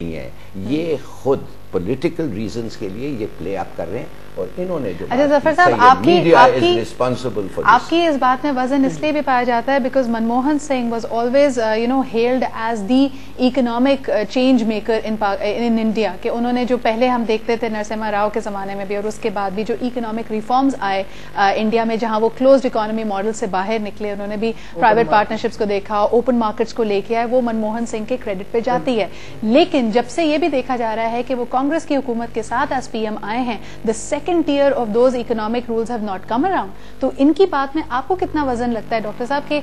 نہیں ہے، یہ خود پولیٹیکل ریزنز کے لیے یہ پلے اپ کر رہے ہیں اور انہوں نے جو ظفر صاحب آپ کی اس بات میں وزن اس لیے بھی پایا جاتا ہے because Manmohan Singh was always held as the economic change maker in India کہ انہوں نے جو پہلے ہم دیکھتے تھے نرسمہا راؤ کے زمانے میں بھی اور اس کے بعد بھی جو اکنامک ریفارمز آئے انڈیا میں جہاں وہ کلوزڈ اکانومی ماڈل سے باہر نکلے، انہوں نے بھی پرائیویٹ پارٹنرشپس کو دیکھا، اوپن مارکیٹس کو لے کے آئے، وہ منموہن سنگھ کے کریڈٹ پہ جاتی ہے. لیکن جب سے یہ بھی دیکھا جا رہا ہے کہ وہ کانگریس کی حکومت کے ساتھ ایز پی ایم آئے ہیں، the second tier of those economic rules have not come around. تو ان کی بات میں آپ کو کتنا وزن لگتا ہے ڈاکٹر صاحب کہ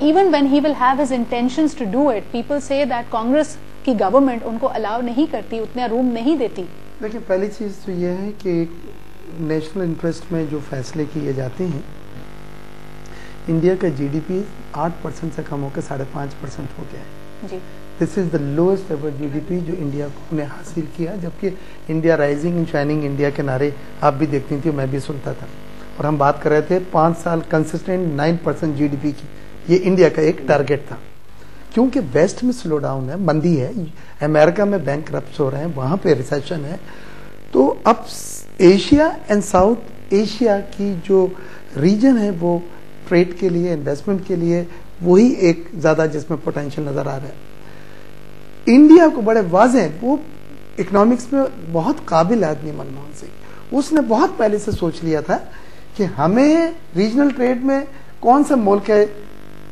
even when he will have his intentions to do it, people say that Congress کی گورنمنٹ ان کو الاؤ نہیں کرتی، اتنا روم نہیں دیتی؟ دیکھیں، پہلی چیز تو یہ ہے کہ نیشنل انٹرسٹ میں جو فیصلے کیے جاتے ہیں، انڈیا کا جی ڈی پی 8% سے کم ہو کے 5.5% ہو گیا ہے. جی دس از دا lowest ever G D P جو انڈیا نے حاصل کیا، جبکہ India rising and shining India کے نعرے آپ بھی دیکھتی تھی، میں بھی سنتا تھا، اور ہم بات کر رہے تھے 5 سال کنسسٹنٹ 9% جی ڈی پی کی. یہ انڈیا کا ایک ٹارگیٹ تھا. کیونکہ ویسٹ میں سلو ڈاؤن ہے، مندی ہے، امریکہ میں بینک کرپٹ ہو رہے ہیں، وہاں پہ ریسیشن ہے، تو اب ایشیا اینڈ ساؤتھ ایشیا کی جو ریجن ہے وہ ٹریڈ کے لیے، انویسٹمنٹ کے لیے وہی ایک زیادہ جس میں پوٹینشیل نظر آ رہا ہے. انڈیا کو بڑے واضح، وہ اکنامکس میں بہت قابل آدمی منموہن سنگھ، اس نے بہت پہلے سے سوچ لیا تھا کہ ہمیں ریجنل ٹریڈ میں کون سا ملک ہے،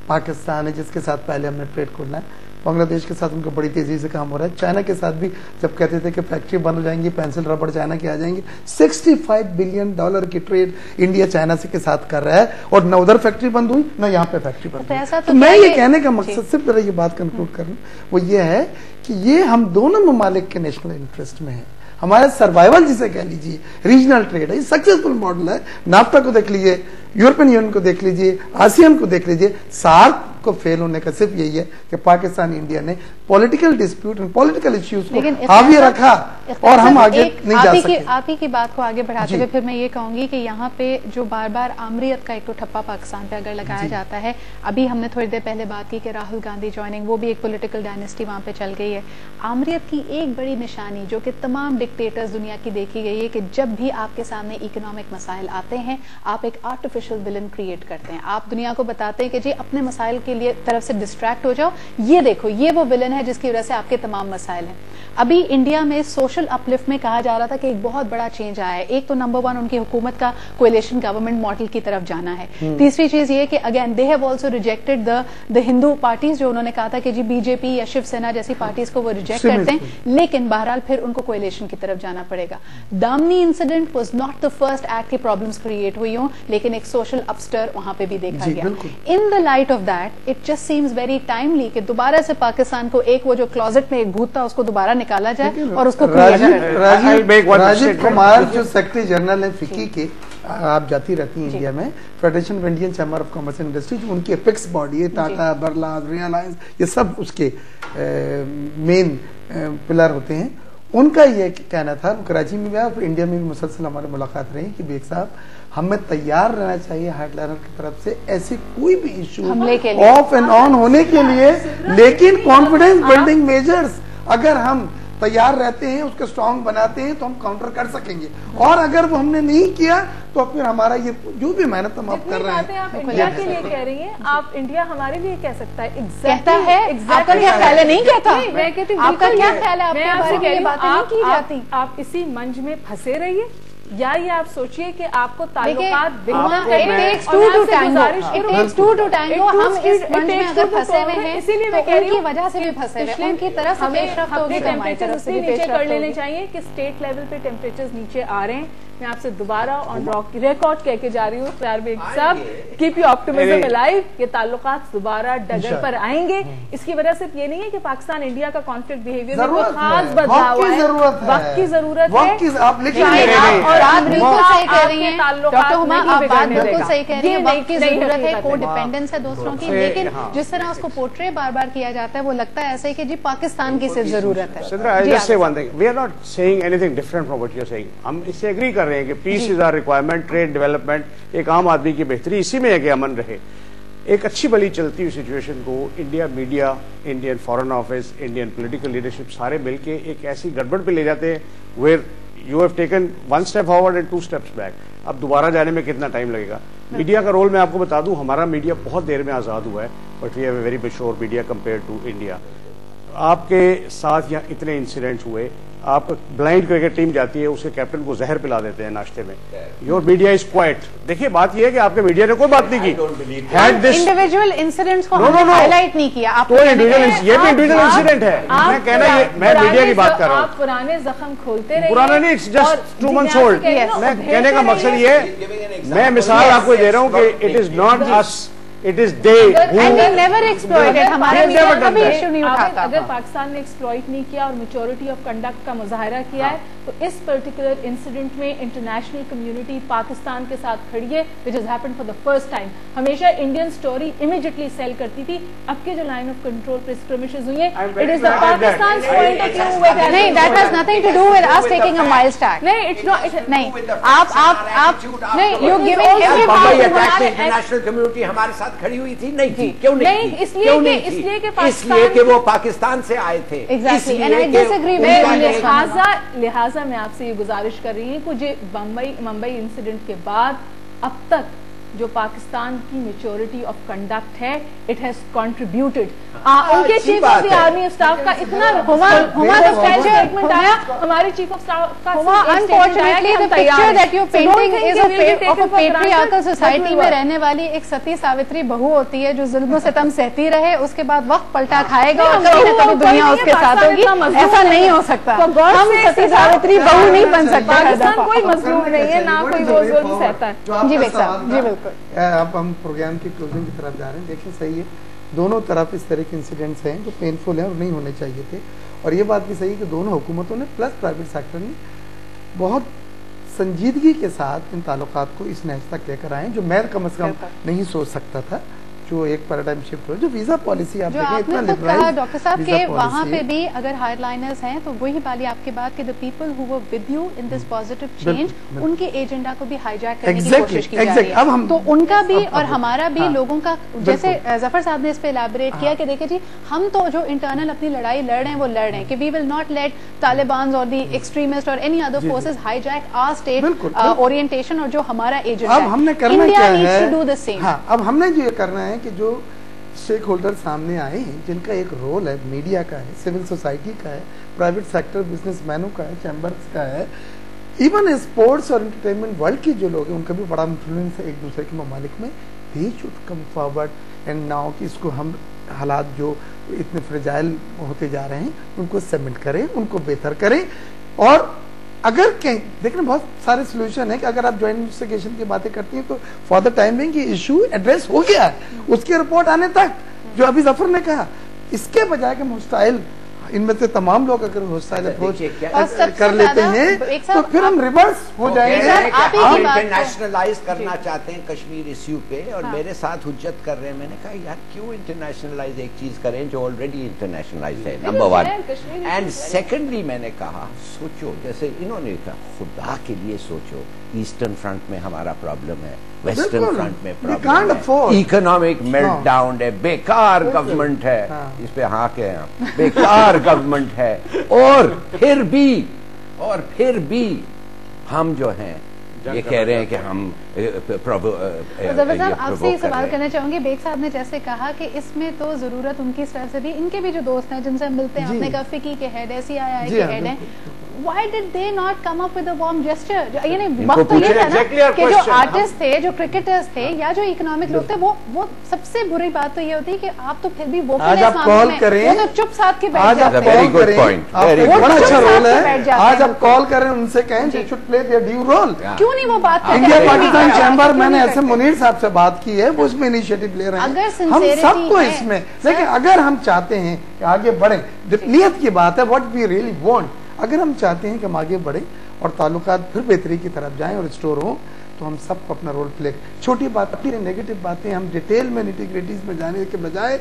پاکستان ہے جس کے ساتھ پہلے ہم نے ٹریڈ کھولنا ہے، بنگلہ دیش کے ساتھ ان کو بڑی تیزی سے کام ہو رہا ہے، چائنا کے ساتھ بھی جب کہتے تھے کہ فیکٹری بند ہو جائیں گی، پینسل ربڑ چائنا کے آ جائیں گے، $65 بلین کی ٹریڈ انڈیا چائنا سے کے ساتھ کر رہا ہے، اور نہ ادھر فیکٹری بند ہوئی نہ یہاں پہ فیکٹری بند ہوئی. تو میں یہ کہنے کا مقصد صرف یہ بات کنکلوڈ کرنا وہ یہ ہے کہ یہ ہم دونوں ممالک کے نیشنل انٹرسٹ میں ہے. ہمارا سروائیول جسے کہہ لیجیے ریجنل ٹریڈ ہے، یہ سکسیسفل ماڈل ہے. نافٹا کو دیکھ لیجیے، یورپین یونین کو دیکھ لیجیے، آسیان کو دیکھ لیجیے. سارک کو فیل ہونے کا صرف یہی ہے کہ پاکستان انڈیا نے پولیٹیکل ڈسپیوٹ اور پولیٹیکل ایشوز کو حاوی رکھا اور ہم آگے نہیں جا سکے. آپ ہی کی بات کو آگے بڑھاتے ہوئے پھر میں یہ کہوں گی کہ یہاں پہ جو بار بار آمریت کا ایک تو ٹھپا پاکستان پہ اگر لگایا جاتا ہے، ابھی ہم نے تھوڑی دیر پہلے بات کی کہ راہل گاندھی جوائننگ، وہ بھی ایک پولیٹیکل ڈائنیسٹی وہاں پہ چل گئی ہے. آمریت کی ایک بڑی نشانی جو کہ تمام ڈکٹیٹرز دنیا کی دیکھی گئی ہے کہ جب بھی آپ کے سامنے اکنامک مسائل آتے ہیں، آپ ایک آرٹیفیشل ولن کریٹ کرتے ہیں. آپ دنیا کو بتاتے ہیں کہ جی اپنے مسائل کے لیے طرف سے ڈسٹریکٹ ہو جاؤ، یہ دیکھو یہ وہ ولن ہے جس کی وجہ سے آپ کے تمام مسائل ہیں. ابھی انڈیا میں سوشل اپلفٹ میں کہا جا رہا تھا کہ ایک بہت بڑا چینج آیا ہے. ایک تو نمبر 1 ان کی حکومت کا کولیشن گورنمنٹ ماڈل کی طرف جانا ہے. تیسری چیز یہ کہ again they have also rejected the Hindu parties, جو انہوں نے کہا تھا کہ جی بی جے پی یا شیو سینا جیسی پارٹیز کو وہ ریجیکٹ کرتے ہیں، لیکن بہرحال پھر ان کو کولیشن کی طرف جانا پڑے گا. Damini incident was not the first act کی پرابلمس کریٹ ہوئی ہوں، لیکن ایک سوشل اپسٹر وہاں پہ بھی دیکھا گیا. In the light of that it just seems very timely کہ دوبارہ سے پاکستان کو ایک وہ جو کلوزٹ میں ایک بھوت تھا اس کو دوبارہ نکالا جائے اور اس کو راجیو کمار جو سیکرٹری جنرل ہے فکی کے، آپ جاتی رہتی ہیں انڈیا میں، federation of Indian chamber of commerce and industry, جو ان کی اپیکس باڈی ہے، ٹاٹا، برلا، ریلائنس، یہ سب اس کے مین پلر ہوتے ہیں. ان کا یہ کہنا تھا، کراچی میں بھی اور انڈیا میں بھی مسلسل ہماری ملاقات رہی کہ بیگ صاحب ہمیں تیار رہنا چاہیے ہارڈ لائنر کی طرف سے ایسی کوئی بھی ایشو آف اینڈ آن ہونے کے لیے، لیکن کانفیڈنس بلڈنگ میجرز اگر ہم تیار رہتے ہیں، اس کو اسٹرانگ بناتے ہیں تو ہم کاؤنٹر کر سکیں گے. اور اگر وہ ہم نے نہیں کیا تو پھر ہمارا یہ جو بھی محنت ہم آپ کر رہے ہیں، آپ انڈیا کے لیے کہہ رہی ہیں، آپ انڈیا ہمارے لیے کہہ سکتا ہے. کہتا ہے آپ کا کیا خیال ہے؟ نہیں کہتا. آپ کا کیا خیال ہے؟ آپ کے بارے میں یہ باتیں نہیں کی جاتی. آپ اسی منج میں پھنسے رہیے، یا یہ آپ سوچئے کہ آپ کو تعلقات ہم اس منج میں اگر پھنسے ہوئے ہیں تو ان کی وجہ سے بھی پھنسے ہوئے، ان کی طرف سے پیش رفت ہوگی تو ہماری طرف سے بھی پیش رفت کر لینے چاہیے کہ اسٹیٹ لیول پہ ٹیمپریچرز نیچے آ رہے ہیں. میں آپ سے دوبارہ آن ریکارڈ کہہ کے جا رہی ہوں، اختیار بیگ صاحب، کیپ یور آپٹیمزم الائیو، یہ تعلقات دوبارہ ڈگر پر آئیں گے. اس کی وجہ صرف یہ نہیں ہے کہ پاکستان انڈیا کا کانفلکٹ بیہیویئر میں کوئی خاص بدلاؤ ہے، وقت کی ضرورت ہے. آپ بالکل صحیح کہہ رہی ہیں ڈاکٹر ہما، آپ بات بالکل صحیح کہہ رہی ہیں، وقت کی ضرورت ہے، کو ڈیپینڈنس ہے دوسروں کی، لیکن جس طرح اس کو پورٹرے بار بار کیا جاتا ہے وہ لگتا ہے ایسے کہ جی پاکستان کی صرف ضرورت ہے. I'll just say one thing. We are not saying anything different from what you're saying. ہم اس سے ایگری کر رہے ہیں کہ پیس از آر ریکوائرمنٹ، ٹریڈ ڈیولپمنٹ، ایک عام آدمی کی بہتری اسی میں ہے کہ امن رہے. ایک اچھی بلی چلتی ہوئی سچویشن کو India media, Indian foreign office, Indian political leadership سارے مل کے ایک ایسی گڑبڑ پہ لے جاتے ہیں where you have taken 1 step forward and 2 steps back. اب دوبارہ جانے میں کتنا ٹائم لگے گا؟ میڈیا کا رول میں آپ کو بتا دوں, ہمارا میڈیا بہت دیر میں آزاد ہوا ہے, but we have a very mature media compare to India. آپ کے ساتھ یہاں اتنے انسیڈنٹس ہوئے, آپ بلائنڈ کرکٹ ٹیم جاتی ہے, اس کے کیپٹن کو زہر پلا دیتے ہیں ناشتے میں. Your media is quite. دیکھیے بات یہ ہے کہ آپ کے میڈیا نے کوئی بات نہیں کی, انڈیویجول انسیڈنٹس کو ہائی لائٹ نہیں کیا. یہ بھی انڈیویجول انسیڈنٹ ہے. میں کہنا میں میڈیا کی بات کر رہا ہوں. پرانے زخم کھولتے رہے, پرانا نہیں, جسٹ 2 months old. میں کہنے کا مقصد یہ ہے, میں مثال آپ کو دے رہا ہوں کہ it is not us, it is they who never exploited. ہمارا میڈیا کبھی ایشو نہیں اٹھاتا. اگر پاکستان نے ایکسپلوئٹ نہیں کیا اور میچورٹی آف کنڈکٹ کا مظاہرہ کیا ہے, تو اس پرٹیکولر انسیڈنٹ میں انٹرنیشنل کمیونٹی پاکستان کے ساتھ کھڑی ہے, which has happened for the first time. ہمیشہ انڈین سٹوری امیڈیٹلی سیل کرتی تھی. اب کے جو line of control per skirmishes ہوئی ہیں, it is the Pakistan's point of view. نہیں, that has nothing to do with us taking a milestone. نہیں, it's not. نہیں, آپ نہیں, you giving every international community ہمارے ساتھ کھڑی ہوئی تھی, نہیں تھی. کیوں نہیں تھی؟ اس لیے کہ وہ پاکستان سے آئے تھے. لہٰذا میں آپ سے یہ گزارش کر رہی ہوں کہ ممبئی انسیڈنٹ کے بعد اب تک جو پاکستان کی میچورٹی آف کنڈکٹ ہے, اٹ ہیز کنٹریبیوٹیڈ. ان کے chief of the army staff کا اتنا اسٹیٹمنٹ آیا, ہمارے چیف آف اسٹاف کا unfortunately the picture that you're painting is of a patriarchal society میں رہنے والی ایک ستی ساوتری بہو ہوتی ہے جو ظلم و ستم سہتی رہے, اس کے بعد وقت پلٹا کھائے گا اور کبھی نہ کبھی دنیا اس کے ساتھ ہوگی. ایسا نہیں ہو سکتا, ہم ستی ساوتری بہو نہیں بن سکتے. پاکستان کوئی مظلوم نہیں ہے, نہ کوئی وہ ظلم سہتا ہے. جی بیگ صاحب, جی بالکل. اب ہم پروگرام کی کلوزنگ کی طرف جا رہے ہیں. دیکھیں صحیح ہے, دونوں طرف اس طرح کے انسیڈنٹس ہیں جو پینفل ہیں اور نہیں ہونے چاہیے تھے. اور یہ بات بھی صحیح ہے کہ دونوں حکومتوں نے پلس پرائیویٹ سیکٹر نے بہت سنجیدگی کے ساتھ ان تعلقات کو اس نہج تک لے کر آئے جو میں کم از کم نہیں سوچ سکتا تھا. جو ایک پیراڈائم شفٹ ہو, جو ویزا پالیسی آپ دیکھیں اتنا لبرل ڈاکٹر صاحب کہ وہاں پہ بھی اگر ہارڈ لائنرز ہیں تو وہی والی آپ کی بات کہ the people who were with you in this positive change, ان کے ایجنڈا کو بھی ہائی جیک کرنے کی کوشش کی جا رہی ہے. تو ان کا بھی اور ہمارا بھی لوگوں کا, جیسے ظفر صاحب نے اس پہ الیبوریٹ کیا کہ دیکھیں جی ہم تو جو انٹرنل اپنی لڑائی لڑ رہے ہیں وہ لڑ رہے ہیں کہ we will not let Taliban or the extremists or any other forces hijack our state orientation اور جو ہمارا ایجنڈا ہے. India needs to do the same. اب ہم نے جو یہ کرنا ہے کہ جو اسٹیک ہولڈر سامنے آئے ہیں جن کا ایک رول ہے, میڈیا کا ہے, سول سوسائٹی کا ہے, پرائیویٹ سیکٹر بزنس مینوں کا ہے, چیمبرز کا ہے, ایون اسپورٹس اور انٹرٹینمنٹ ورلڈ کے جو لوگ ہیں ان کا بھی بڑا انفلوئنس ہے ایک دوسرے کے ممالک میں. They should come forward and now کہ اس کو ہم حالات جو اتنے فرجائل ہوتے جا رہے ہیں ان کو سیمنٹ کریں, ان کو بہتر کریں. اور اگر کہیں دیکھیں بہت سارے سولوشن ہے کہ اگر آپ جوائنٹ انویسٹیگیشن کی باتیں کرتی ہیں تو فار دا ٹائم بینگ یہ ایشو ایڈریس ہو گیا ہے, اس کی رپورٹ آنے تک جو ابھی ظفر نے کہا, اس کے بجائے کہ ہوسٹائل ان میں سے تمام لوگ اگر ہوسٹائل اپروچ کر لیتے ہیں تو پھر ہم ریورس ہو جائیں گے. ہم انٹرنیشنلائز کرنا چاہتے ہیں کشمیر ایشو پہ اور میرے ساتھ حجت کر رہے ہیں. میں نے کہا یار کیوں انٹرنیشنلائز ایک چیز کریں جو آلریڈی انٹرنیشنلائز ہے, نمبر 1. اینڈ سیکنڈلی میں نے کہا سوچو, جیسے انہوں نے کہا خدا کے لیے سوچو, ایسٹرن فرنٹ میں ہمارا پرابلم ہے, ویسٹرن فرنٹ میں پرابلم ہے, اکنامک میلٹ ڈاؤن ہے, بیکار گورنمنٹ ہے, اس پہ ہاں کہ بیکار گورنمنٹ ہے, اور پھر بھی ہم جو ہیں یہ کہہ رہے ہیں کہ ہم ظفر صاحب آپ سے یہ سوال کرنا چاہوں گی. بیگ صاحب نے جیسے کہا کہ اس میں تو ضرورت ان کی طرف سے بھی, ان کے بھی جو دوست ہیں جن سے ہم ملتے ہیں, آپ نے کہا فکی کے ہیڈ ہے, CII کے ہیڈ ہیں, why did they not come up with a warm gesture? یعنی وقت تو یہ تھا نا کہ جو آرٹسٹ تھے, جو کرکٹرز تھے یا جو اکنامک لوگ تھے, وہ سب سے بری بات تو یہ ہوتی ہے کہ آپ تو پھر بھی وہ تو چپ ساتھ کے بیٹھ جاتے ہیں. بڑا اچھا رول ہے, آج آپ کال کریں ان سے کہیں they should play their due role. کیوں نہیں وہ بات کرتے؟ انڈیا پاکستان چیمبر میں نے ایسے منیر صاحب سے بات کی ہے, وہ اس میں انیشیٹو لے رہے ہیں, ہم سب کو اس میں. لیکن اگر ہم چاہتے ہیں کہ آگے بڑھیں, نیت کی بات ہے, what we really want, اگر ہم چاہتے ہیں کہ ہم آگے بڑھیں اور تعلقات پھر بہتری کی طرف جائیں اور ریسٹور ہوں, تو ہم سب کو اپنا رول پلے. چھوٹی بات اپنی نیگیٹو باتیں ہم ڈیٹیل میں نیٹی-گریٹیز میں جانے کے بجائے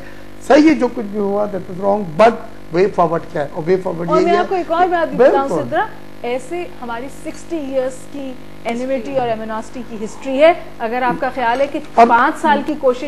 صحیح ہے جو کچھ بھی ہوا that is wrong, but way forward کیا ہے, اور وے فارورڈ یہ ہے. اور میں آپ کو ایک اور بات بتاؤں سدرا, ایسے ہماری 60 ایئرس کی اینیمیٹی اور ایمناسٹی کی ہسٹری ہے. اگر آپ کا خیال ہے کہ 5 سال کی کوشش